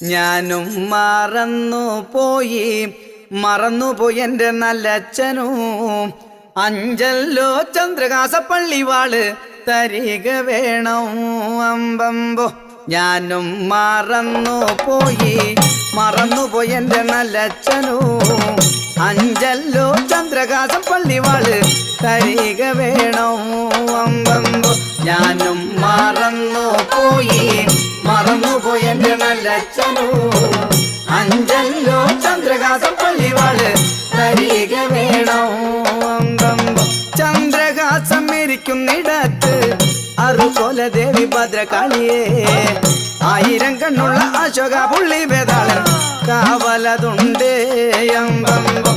ഞാനും മറന്നുപോയി എൻ്റെ നല്ലച്ഛനും അഞ്ചല്ലോ ചന്ദ്രകാസപ്പള്ളിവാള് തരിക വേണം അമ്പമ്പോ. ഞാനും മറന്നുപോയി എൻ്റെ നല്ലച്ഛനും അഞ്ചല്ലോ ചന്ദ്രകാസപ്പള്ളിവാള് തരിക വേണം അമ്പമ്പോ. ഞാനും മറന്നുപോയി എൻ്റെ നല്ലച്ഛനും അഞ്ചല്ലോ ചന്ദ്രകാസപ്പള്ളിവാള് തരിക വേണം അമ്പമ്പോ. ചന്ദ്രകാസം ഇരിക്കുന്നിടത്ത് അറുകൊല ദേവി ഭദ്രകാളിയേ, 1000 കണ്ണുള്ള അശോക പുള്ളി വേതാളൻ കാവലതുണ്ടേ അമ്പമ്പോ.